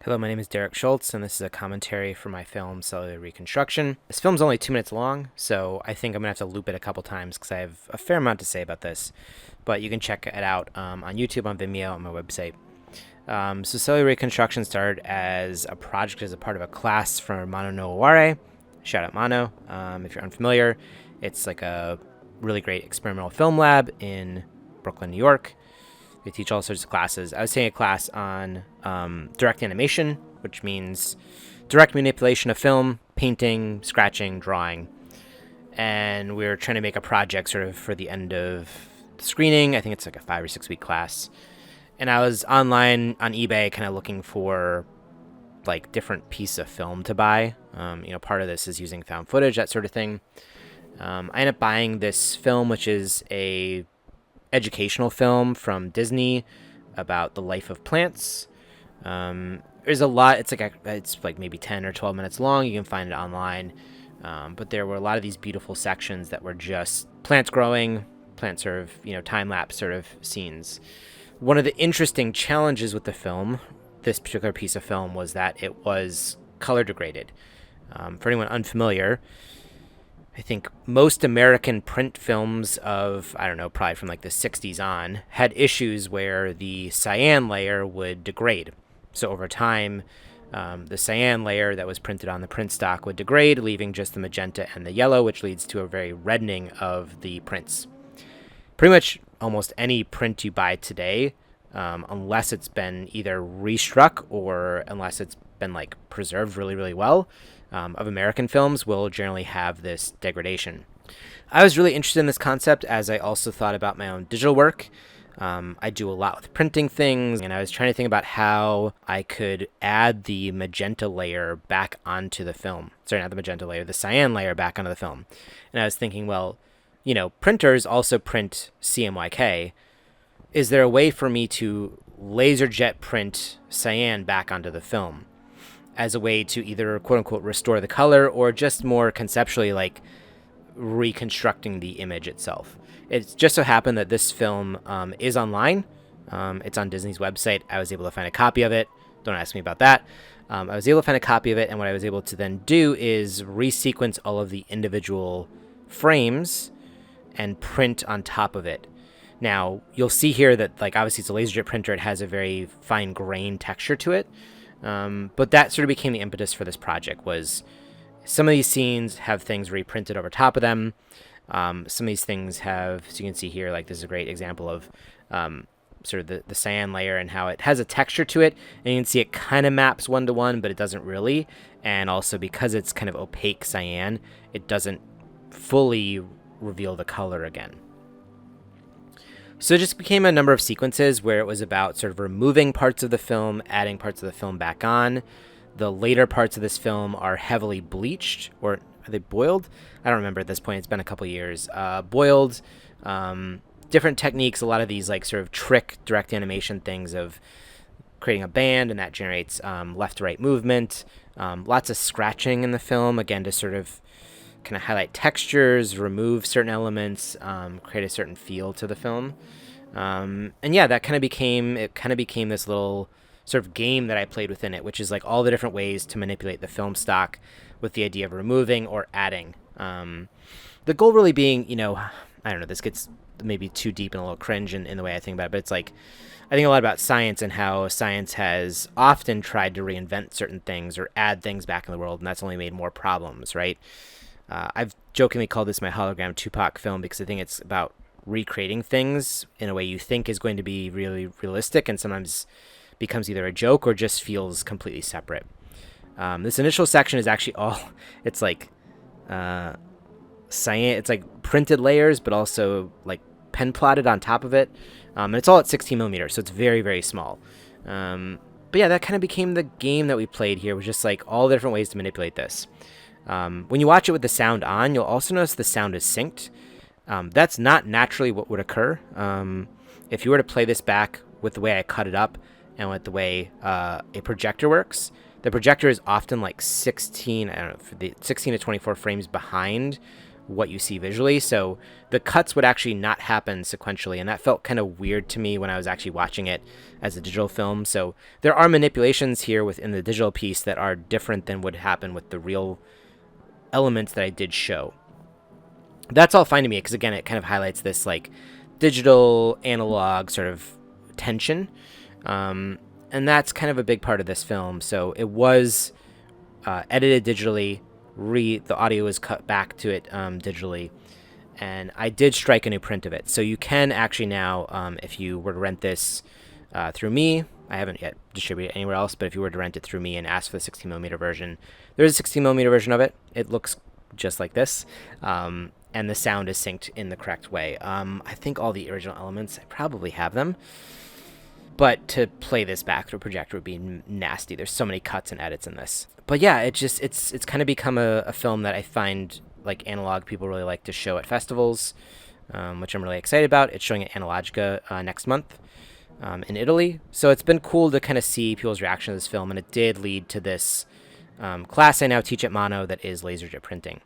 Hello, my name is Derek Schultz, and this is a commentary for my film Cellular Reconstruction. This film's only 2 minutes long, so I think I'm going to have to loop it a couple times because I have a fair amount to say about this. But you can check it out on YouTube, on Vimeo, on my website. So Cellular Reconstruction started as a project as a part of a class from Mano Nowaware. Shout out Mano. If you're unfamiliar, it's like a really great experimental film lab in Brooklyn, New York. They teach all sorts of classes. I was taking a class on direct animation, which means direct manipulation of film, painting, scratching, drawing. And we were trying to make a project sort of for the end of the screening. I think it's like a 5 or 6 week class. And I was online on eBay kind of looking for like different piece of film to buy. Part of this is using found footage, that sort of thing. I ended up buying this film, which is a educational film from Disney about the life of plants. There's a lot. It's like maybe 10 or 12 minutes long. You can find it online. But there were a lot of these beautiful sections that were just plants growing, plant sort of, time lapse sort of scenes. One of the interesting challenges with the film, this particular piece of film, was that it was color degraded. For anyone unfamiliar, I think most American print films of, probably from like the 60s on, had issues where the cyan layer would degrade. So over time, the cyan layer that was printed on the print stock would degrade, leaving just the magenta and the yellow, which leads to a very reddening of the prints. Pretty much almost any print you buy today, unless it's been either restruck or unless it's been like preserved really, really well, of American films will generally have this degradation. I was really interested in this concept as I also thought about my own digital work. I do a lot with printing things, and I was trying to think about how I could add the magenta layer back onto the film. Sorry, not the magenta layer, the cyan layer back onto the film. And I was thinking, well, printers also print CMYK. Is there a way for me to laser jet print cyan back onto the film as a way to either quote unquote restore the color or just more conceptually like reconstructing the image itself? It just so happened that this film is online. It's on Disney's website. I was able to find a copy of it. Don't ask me about that. I was able to find a copy of it, and what I was able to then do is resequence all of the individual frames and print on top of it. Now, you'll see here that, like, obviously it's a laser jet printer. It has a very fine grain texture to it. But that sort of became the impetus for this project. Was some of these scenes have things reprinted over top of them. Some of these things have, so you can see here, like this is a great example of sort of the cyan layer and how it has a texture to it. And you can see it kind of maps one-to-one, but it doesn't really. And also because it's kind of opaque cyan, it doesn't fully reveal the color again. So it just became a number of sequences where it was about sort of removing parts of the film, adding parts of the film back on. The later parts of this film are heavily bleached, or are they boiled? I don't remember at this point. It's been a couple years. Boiled, different techniques, a lot of these like sort of trick direct animation things of creating a band, and that generates left to right movement. Lots of scratching in the film, again, to sort of kind of highlight textures, remove certain elements, create a certain feel to the film. And yeah, that kind of became this little sort of game that I played within it, which is like all the different ways to manipulate the film stock with the idea of removing or adding. The goal really being, I don't know, this gets maybe too deep and a little cringe in the way I think about it, but it's like, I think a lot about science and how science has often tried to reinvent certain things or add things back in the world, and that's only made more problems, right? I've jokingly called this my hologram Tupac film because I think it's about recreating things in a way you think is going to be really realistic and sometimes becomes either a joke or just feels completely separate. This initial section is actually it's like cyan, it's like printed layers, but also like pen plotted on top of it. And it's all at 16 millimeters, so it's very, very small. But yeah, that kind of became the game that we played here, was just like all the different ways to manipulate this. When you watch it with the sound on, you'll also notice the sound is synced. That's not naturally what would occur. If you were to play this back with the way I cut it up and with the way a projector works, the projector is often like 16 to 24 frames behind what you see visually. So the cuts would actually not happen sequentially, and that felt kind of weird to me when I was actually watching it as a digital film. So there are manipulations here within the digital piece that are different than would happen with the real elements that I did show. That's all fine to me because, again, it kind of highlights this like digital analog sort of tension. And that's kind of a big part of this film. So it was edited digitally. The audio was cut back to it digitally, and I did strike a new print of it. So you can actually now, if you were to rent this through me, I haven't yet distributed it anywhere else, but if you were to rent it through me and ask for the 16mm version, there's a 16mm version of it. It looks just like this, and the sound is synced in the correct way. I think all the original elements, I probably have them, but to play this back through a projector would be nasty. There's so many cuts and edits in this. But yeah, it's kind of become a film that I find like analog people really like to show at festivals, which I'm really excited about. It's showing at Analogica next month in Italy. So it's been cool to kind of see people's reaction to this film, and it did lead to this class I now teach at Mono that is laserjet printing.